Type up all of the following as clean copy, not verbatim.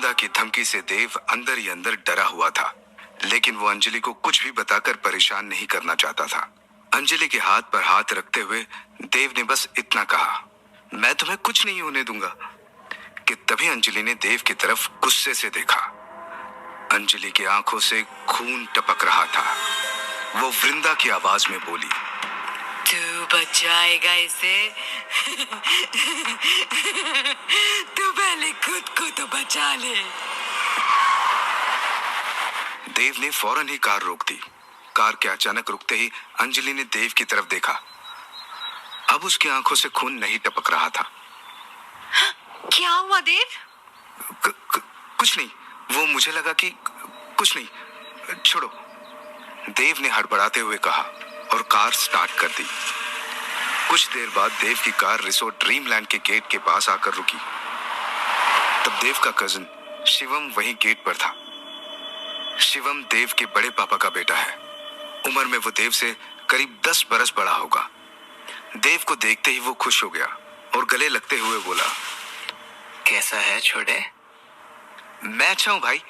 वृंदा की धमकी से देव अंदर ही अंदर डरा हुआ था, लेकिन वो अंजलि को कुछ भी बताकर परेशान नहीं करना चाहता था। अंजलि के हाथ पर हाथ रखते हुए देव ने बस इतना कहा, मैं तुम्हें कुछ नहीं होने दूंगा। कि तभी अंजलि ने देव की तरफ गुस्से से देखा। अंजलि की आंखों से खून टपक रहा था। वो वृंदा की आवाज में बोली, तू बचाएगा इसे? तू पहले खुद को तो बचा ले। देव ने फौरन ही कार रोक दी। कार के अचानक रुकते ही अंजलि ने देव की तरफ देखा। अब उसकी आंखों से खून नहीं टपक रहा था। क्या हुआ देव? कुछ नहीं, वो मुझे लगा कि कुछ नहीं, छोड़ो, देव ने हड़बड़ाते हुए कहा और कार स्टार्ट कर दी। कुछ देर बाद देव की कार रिसोर्ट ड्रीमलैंड के गेट के पास आकर रुकी। तब देव का कजिन शिवम वहीं गेट पर था। शिवम देव के बड़े पापा का बेटा है। उम्र में वो देव से करीब 10 बरस बड़ा होगा। देव को देखते ही वो खुश हो गया और गले लगते हुए बोला, कैसा है छोटे? मैं अच्छा हूं भाई,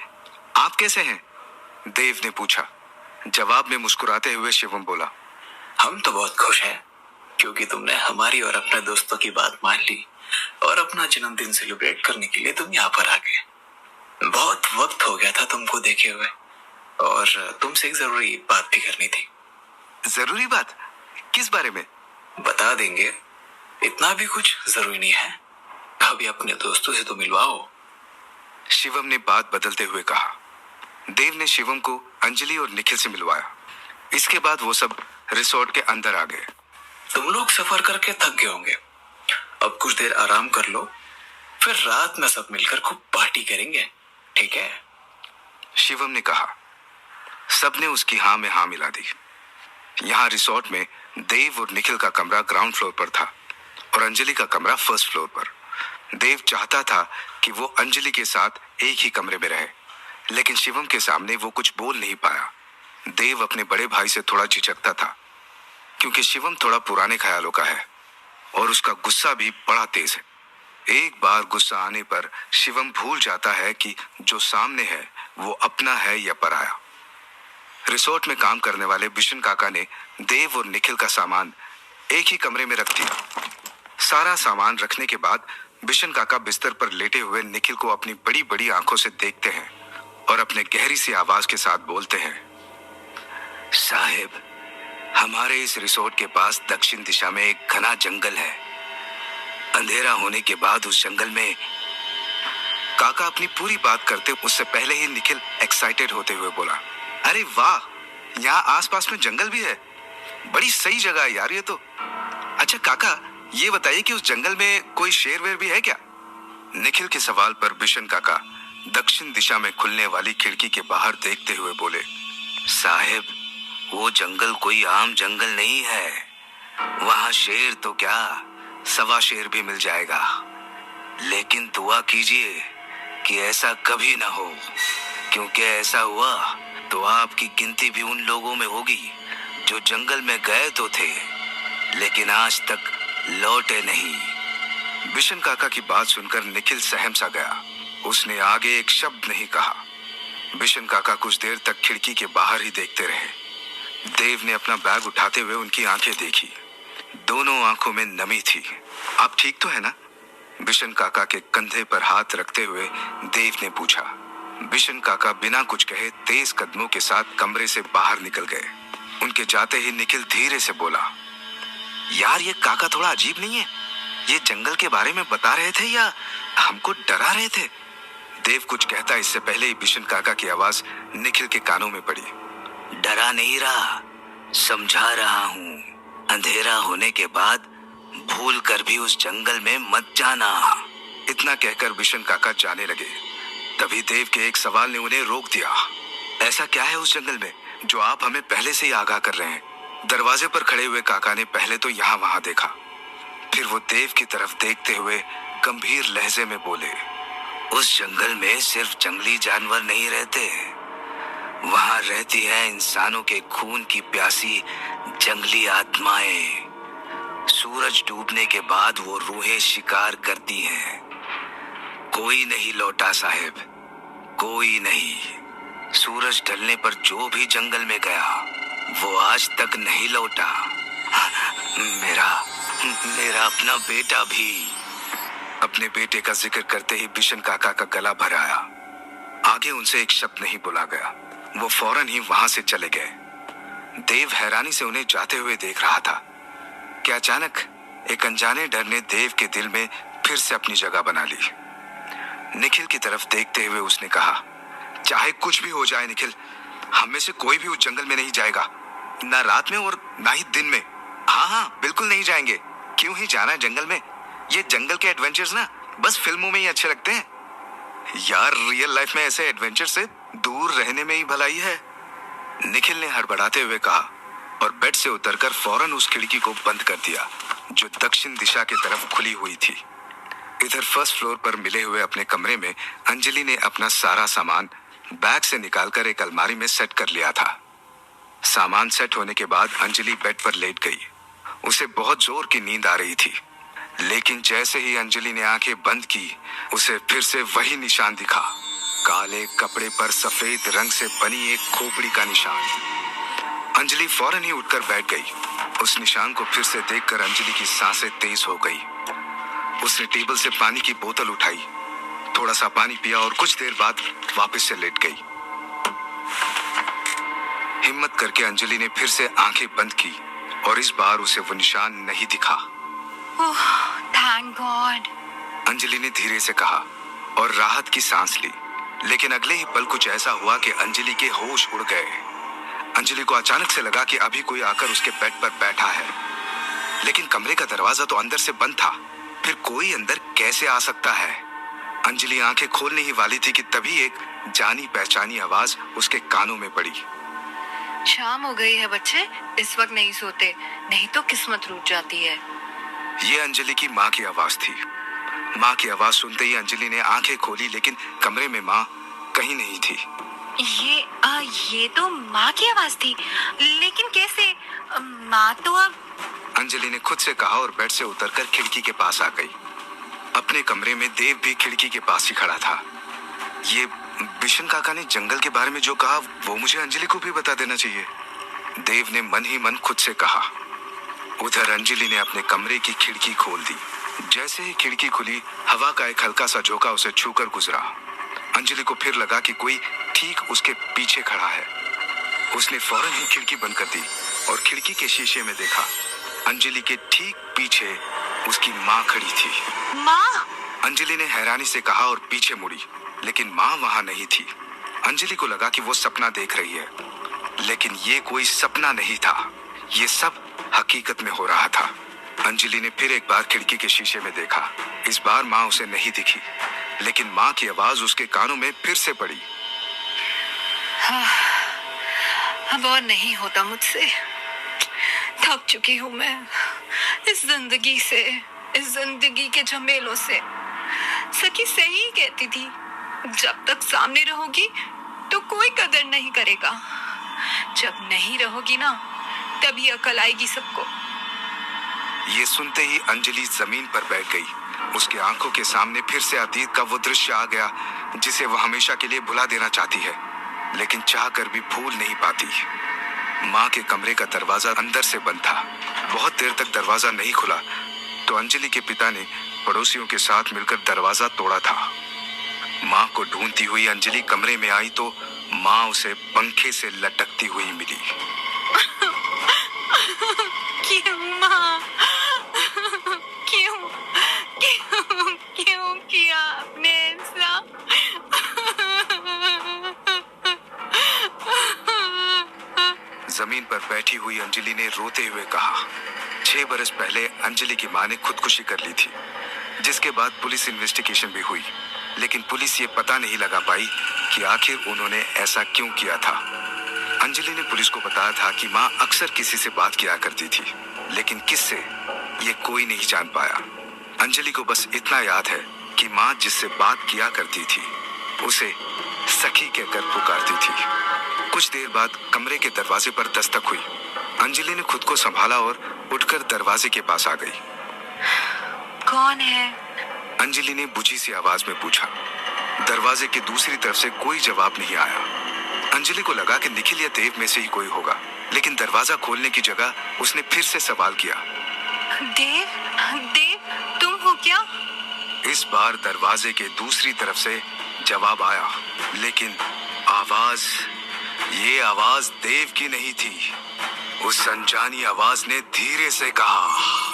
आप कैसे हैं? देव ने पूछा। जवाब में मुस्कुराते हुए शिवम बोला, हम तो बहुत खुश हैं क्योंकि तुमने हमारी और अपने दोस्तों की बात मान ली और अपना जन्मदिन सेलिब्रेट करने के लिए तुम यहाँ पर आ गए। बहुत वक्त हो गया था तुमको देखे हुए और तुमसे एक जरूरी बात भी करनी थी। जरूरी बात? किस बारे में? बता देंगे, इतना भी कुछ जरूरी नहीं है। अभी अपने दोस्तों से तो मिलवाओ। शिवम ने बात बदलते हुए कहा। देव ने शिवम को अंजलि और निखिल से मिलवाया। इसके बाद वो सब रिसोर्ट के अंदर आ गए। तुम लोग सफर करके थक गए होंगे, अब कुछ देर आराम कर लो, फिर रात में सब मिलकर खूब पार्टी करेंगे, ठीक है? शिवम ने कहा। सबने उसकी हाँ में हाँ मिला दी। यहाँ रिसोर्ट में देव और निखिल का कमरा ग्राउंड फ्लोर पर था और अंजलि का कमरा फर्स्ट फ्लोर पर। देव चाहता था कि वो अंजलि के साथ एक ही कमरे में रहे, लेकिन शिवम के सामने वो कुछ बोल नहीं पाया। देव अपने बड़े भाई से थोड़ा झिझकता था क्योंकि शिवम थोड़ा पुराने ख्यालों का है और उसका गुस्सा भी बड़ा तेज है। एक बार गुस्सा आने पर शिवम भूल जाता है कि जो सामने है वो अपना है या पराया। रिसोर्ट में काम करने वाले बिशन काका ने देव और निखिल का सामान एक ही कमरे में रख दिया। सारा सामान रखने के बाद बिशन काका बिस्तर पर लेटे हुए निखिल को अपनी बड़ी बड़ी आंखों से देखते हैं और अपने गहरी सी आवाज के साथ बोलते हैं, साहिब, हमारे इस रिसोर्ट के पास दक्षिण दिशा में एक घना जंगल है। अंधेरा होने के बाद उस जंगल में। काका अपनी पूरी बात करते उससे पहले ही निखिल एक्साइटेड होते हुए बोला, अरे वाह, यहाँ आसपास में जंगल भी है। बड़ी सही जगह है यार ये तो। अच्छा काका, ये बताइए कि उस जंगल में कोई शेर वेर भी है क्या? निखिल के सवाल पर बिशन काका दक्षिण दिशा में खुलने वाली खिड़की के बाहर देखते हुए बोले, साहिब, वो जंगल कोई आम जंगल नहीं है। वहां शेर तो क्या, 1.25 शेर भी मिल जाएगा। लेकिन दुआ कीजिए कि ऐसा कभी ना हो, क्योंकि ऐसा हुआ तो आपकी गिनती भी उन लोगों में होगी जो जंगल में गए तो थे लेकिन आज तक लौटे नहीं। बिशन काका की बात सुनकर निखिल सहम सा गया। उसने आगे एक शब्द नहीं कहा। बिशन काका कुछ देर तक खिड़की के बाहर ही देखते रहे। देव ने अपना बैग उठाते हुए उनकी आंखें देखी। दोनों आंखों में नमी थी। आप ठीक तो है ना? बिशन काका के कंधे पर हाथ रखते हुए देव ने पूछा। बिशन काका बिना कुछ कहे तेज कदमों के साथ कमरे से बाहर निकल गए। उनके जाते ही निखिल धीरे से बोला, यार ये काका थोड़ा अजीब नहीं है? ये जंगल के बारे में बता रहे थे या हमको डरा रहे थे? देव कुछ कहता इससे पहले ही बिशन काका की आवाज निखिल के कानों में पड़ी। डरा नहीं रहा, समझा रहा हूँ। अंधेरा होने के बाद भूल कर भी उस जंगल में मत जाना। इतना कहकर बिशन काका जाने लगे। तभी देव के एक सवाल ने उन्हें रोक दिया। ऐसा क्या है उस जंगल में जो आप हमें पहले से ही आगाह कर रहे हैं? दरवाजे पर खड़े हुए काका ने पहले तो यहाँ वहां देखा, फिर वो देव की तरफ देखते हुए गंभीर लहजे में बोले, उस जंगल में सिर्फ जंगली जानवर नहीं रहते, वहां रहती है इंसानों के खून की प्यासी जंगली आत्माएं। सूरज डूबने के बाद वो रूहें शिकार करती हैं। कोई नहीं लौटा साहिब, कोई नहीं। सूरज ढलने पर जो भी जंगल में गया वो आज तक नहीं लौटा। मेरा मेरा अपना बेटा भी। अपने बेटे का जिक्र करते ही बिशन काका का गला भर आया। आगे उनसे एक शब्द नहीं बोला गया। वो फौरन ही वहां से चले गए। देव हैरानी से उन्हें जाते हुए देख रहा था कि अचानक एक अनजाने डर ने देव के दिल में फिर से अपनी जगह बना ली। निखिल की तरफ देखते हुए उसने कहा, चाहे कुछ भी हो जाए निखिल, हम में से कोई भी उस जंगल में नहीं जाएगा, ना रात में और ना ही दिन में। हाँ हाँ, बिल्कुल नहीं जाएंगे। क्यों ही जाना है जंगल में? ये जंगल के एडवेंचर्स ना बस फिल्मों में ही अच्छे लगते हैं यार। रियल लाइफ में ऐसे एडवेंचर से दूर रहने में ही भलाई है। निखिल ने हड़बड़ाते हुए कहा और बेड से उतरकर फौरन उस खिड़की को बंद कर दिया जो दक्षिण दिशा की तरफ खुली हुई थी। इधर फर्स्ट फ्लोर पर मिले हुए अपने कमरे में अंजलि ने अपना सारा सामान बैग से निकालकर एक अलमारी में सेट कर लिया था। सामान सेट होने के बाद अंजलि बेड पर लेट गई। उसे बहुत जोर की नींद आ रही थी, लेकिन जैसे ही अंजलि ने आंखें बंद की उसे फिर से वही निशान दिखा। काले कपड़े पर सफेद रंग से बनी एक खोपड़ी का निशान। अंजलि फौरन ही उठकर बैठ गई। उस निशान को फिर से देखकर अंजलि की सांसें तेज हो गई। उसने टेबल से पानी की बोतल उठाई, थोड़ा सा पानी पिया और कुछ देर बाद वापस से लेट गई। हिम्मत करके अंजलि ने फिर से आंखें बंद की और इस बार उसे वो निशान नहीं दिखा। ओह, थैंक गॉड। अंजलि ने धीरे से कहा और राहत की सांस ली। लेकिन अगले ही पल कुछ ऐसा हुआ कि अंजलि के होश उड़ गए। अंजलि को अचानक से लगा कि अभी कोई आकर उसके बेड पर बैठा है, लेकिन कमरे का दरवाजा तो अंदर से बंद था। फिर कोई अंदर कैसे आ सकता है? अंजलि आंखें खोलने ही वाली थी कि तभी एक जानी पहचानी आवाज उसके कानों में पड़ी। शाम हो गई है बच्चे, इस वक्त नहीं सोते, नहीं तो किस्मत रूठ जाती है। ये अंजलि की माँ की आवाज थी। माँ की आवाज सुनते ही अंजलि ने आंखें खोली, लेकिन कमरे में माँ कहीं नहीं थी। ये तो माँ की आवाज थी, लेकिन कैसे? माँ तो अब... अंजलि ने खुद से कहा और बेड से उतरकर खिड़की के पास आ गई। अपने कमरे में देव भी खिड़की के पास ही खड़ा था। ये बिशन काका ने जंगल के बारे में जो कहा वो मुझे अंजलि को भी बता देना चाहिए, देव ने मन ही मन खुद से कहा। उधर अंजलि ने अपने कमरे की खिड़की खोल दी। जैसे ही खिड़की खुली, हवा का एक हल्का सा झोंका उसे छूकर गुजरा। अंजलि को फिर लगा कि कोई ठीक उसके पीछे खड़ा है। उसने फौरन ही खिड़की बंद कर दी और खिड़की के शीशे में देखा। अंजलि के ठीक पीछे उसकी माँ खड़ी थी। माँ! अंजलि ने हैरानी से कहा और पीछे मुड़ी, लेकिन माँ वहां नहीं थी। अंजलि को लगा कि वो सपना देख रही है, लेकिन ये कोई सपना नहीं था, ये सब हकीकत में हो रहा था। अंजलि ने फिर एक बार खिड़की के शीशे में देखा। इस बार माँ उसे नहीं दिखी, लेकिन माँ की आवाज उसके कानों में फिर से पड़ी। अब और नहीं होता मुझसे, थक चुकी हूँ मैं इस जिंदगी से, इस जिंदगी के झमेलों से। सखी सही कहती थी, जब तक सामने रहोगी तो कोई कदर नहीं करेगा, जब नहीं रहोगी ना तभी अकल आएगी सबको। ये सुनते ही अंजलि जमीन पर बैठ गई। उसकी आंखों के सामने फिर से अतीत का वो दृश्य आ गया जिसे वह हमेशा के लिए भुला देना चाहती है, लेकिन चाह कर भी भूल नहीं पाती। माँ के कमरे का दरवाजा अंदर से बंद था। बहुत देर तक दरवाजा नहीं खुला तो अंजलि के पिता ने पड़ोसियों के साथ मिलकर दरवाजा तोड़ा था। माँ को ढूंढती हुई अंजलि कमरे में आई तो माँ उसे पंखे से लटकती हुई मिली। क्यों माँ? क्यों क्यों क्यों किया आपने ऐसा? जमीन पर बैठी हुई अंजलि ने रोते हुए कहा, 6 बरस पहले अंजलि की माँ ने खुदकुशी कर ली थी, जिसके बाद पुलिस इन्वेस्टिगेशन भी हुई, लेकिन पुलिस ये पता नहीं लगा पाई कि आखिर उन्होंने ऐसा क्यों किया था। अंजलि ने पुलिस को बताया था कि माँ अक्सर किसी से बात किया करती थी, लेकिन किससे ये कोई नहीं जान पाया। अंजलि को बस इतना याद है कि माँ जिससे बात किया करती थी उसे सखी कहकर पुकारती थी। कुछ देर बाद कमरे के दरवाजे पर दस्तक हुई। अंजलि ने खुद को संभाला और उठकर दरवाजे के पास आ गई। कौन है? अंजलि ने बुझी सी आवाज में पूछा। दरवाजे की दूसरी तरफ से कोई जवाब नहीं आया। अंजलि को लगा कि निखिल या देव में से ही कोई होगा, लेकिन दरवाजा खोलने की जगह उसने फिर से सवाल किया, देव, देव, तुम हो क्या? इस बार दरवाजे के दूसरी तरफ से जवाब आया, लेकिन ये आवाज देव की नहीं थी। उस अनजानी आवाज ने धीरे से कहा,